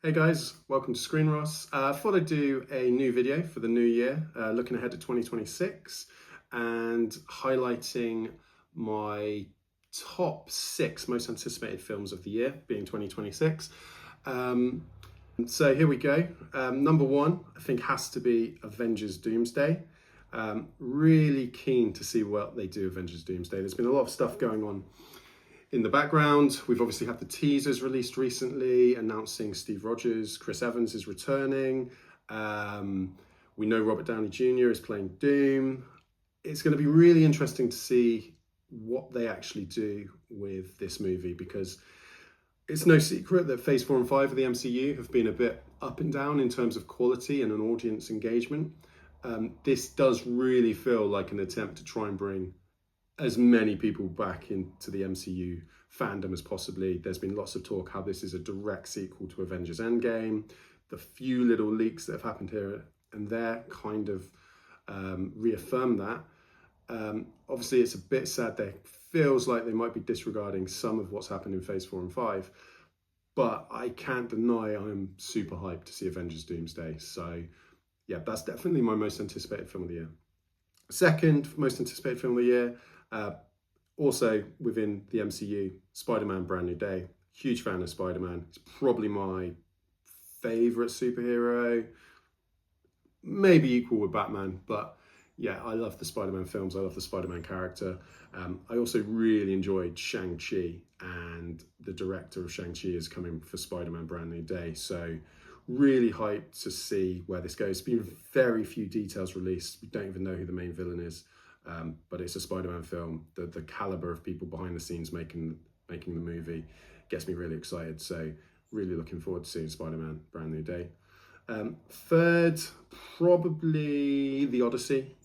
Hey guys, welcome to Screen Ross. I thought I'd do a new video for the new year, looking ahead to 2026 and highlighting my top 6 most anticipated films of the year, being 2026. So here we go. Number 1, I think, has to be Avengers Doomsday. Really keen to see what they do Avengers Doomsday. There's been a lot of stuff going on in the background. We've obviously had the teasers released recently announcing Steve Rogers, Chris Evans is returning. We know Robert Downey Jr. is playing Doom. It's going to be really interesting to see what they actually do with this movie, because it's no secret that Phase 4 and 5 of the MCU have been a bit up and down in terms of quality and an audience engagement. This does really feel like an attempt to try and bring as many people back into the MCU fandom as possibly. There's been lots of talk how this is a direct sequel to Avengers Endgame. The few little leaks that have happened here and there kind of reaffirm that. Obviously, it's a bit sad. There feels like they might be disregarding some of what's happened in Phase 4 and 5. But I can't deny I'm super hyped to see Avengers Doomsday. So yeah, that's definitely my most anticipated film of the year. Second most anticipated film of the year, also within the MCU, Spider-Man Brand New Day. Huge fan of Spider-Man. It's probably my favourite superhero. Maybe equal with Batman, but yeah, I love the Spider-Man films. I love the Spider-Man character. I also really enjoyed Shang-Chi, and the director of Shang-Chi is coming for Spider-Man Brand New Day. So really hyped to see where this goes. There's been very few details released. We don't even know who the main villain is, but it's a Spider-Man film. The caliber of people behind the scenes making the movie gets me really excited. So really looking forward to seeing Spider-Man Brand New Day. Third, probably the Odyssey.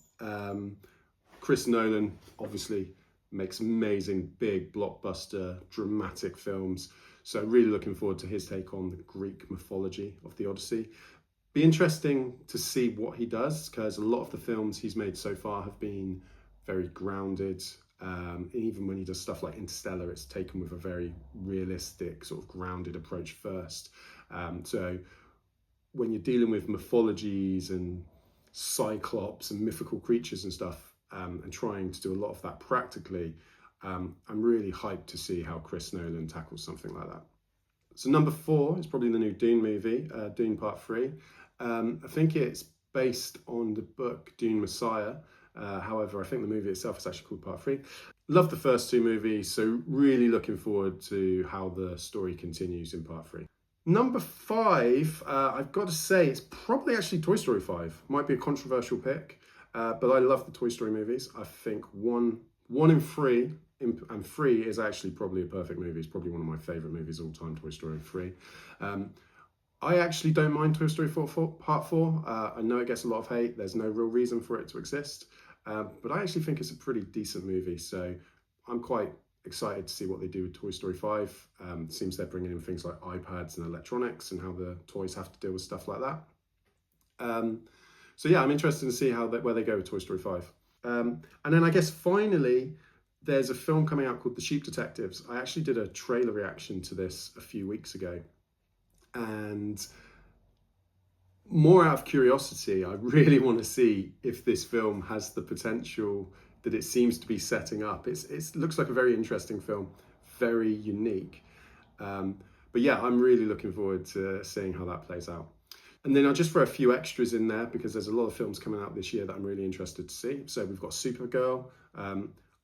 Chris Nolan obviously makes amazing, big, blockbuster, dramatic films. So really looking forward to his take on the Greek mythology of the Odyssey. Be interesting to see what he does, because a lot of the films he's made so far have been very grounded. Even when he does stuff like Interstellar, it's taken with a very realistic, sort of grounded approach first. So when you're dealing with mythologies and cyclops and mythical creatures and stuff, and trying to do a lot of that practically, I'm really hyped to see how Chris Nolan tackles something like that. So number 4 is probably the new Dune movie, Dune Part 3. I think it's based on the book Dune Messiah. However, I think the movie itself is actually called Part 3. Love the first 2 movies, so really looking forward to how the story continues in Part 3. Number 5, I've got to say, it's probably actually Toy Story 5. Might be a controversial pick, but I love the Toy Story movies. I think 1 and 3, and 3 is actually probably a perfect movie. It's probably one of my favourite movies of all time, Toy Story 3. I actually don't mind Toy Story 4, Part 4. I know it gets a lot of hate. There's no real reason for it to exist. But I actually think it's a pretty decent movie. So I'm quite excited to see what they do with Toy Story 5. It seems they're bringing in things like iPads and electronics and how the toys have to deal with stuff like that. So yeah, I'm interested to see where they go with Toy Story 5. And then I guess finally, there's a film coming out called The Sheep Detectives. I actually did a trailer reaction to this a few weeks ago. And more out of curiosity, I really want to see if this film has the potential that it seems to be setting up. It looks like a very interesting film, very unique. But yeah, I'm really looking forward to seeing how that plays out. And then I'll just throw a few extras in there, because there's a lot of films coming out this year that I'm really interested to see. So we've got Supergirl.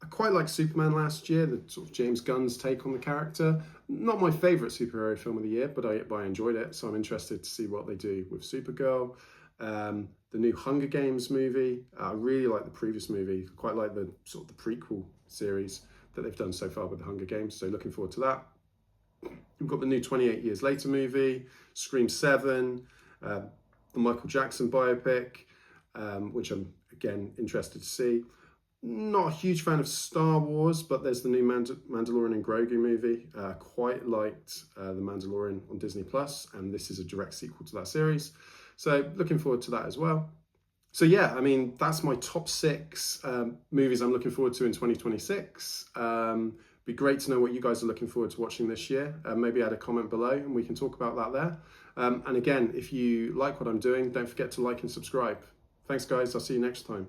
I quite liked Superman last year, the sort of James Gunn's take on the character. Not my favourite superhero film of the year, but I enjoyed it. So I'm interested to see what they do with Supergirl. The new Hunger Games movie. I really like the previous movie. Quite like the sort of the prequel series that they've done so far with the Hunger Games. So looking forward to that. We've got the new 28 Years Later movie, Scream 7, the Michael Jackson biopic, which I'm, again, interested to see. Not a huge fan of Star Wars, but there's the new Mandalorian and Grogu movie. Quite liked The Mandalorian on Disney+, and this is a direct sequel to that series. So looking forward to that as well. So yeah, I mean, that's my top 6 movies I'm looking forward to in 2026. Be great to know what you guys are looking forward to watching this year. Maybe add a comment below and we can talk about that there. And again, if you like what I'm doing, don't forget to like and subscribe. Thanks guys, I'll see you next time.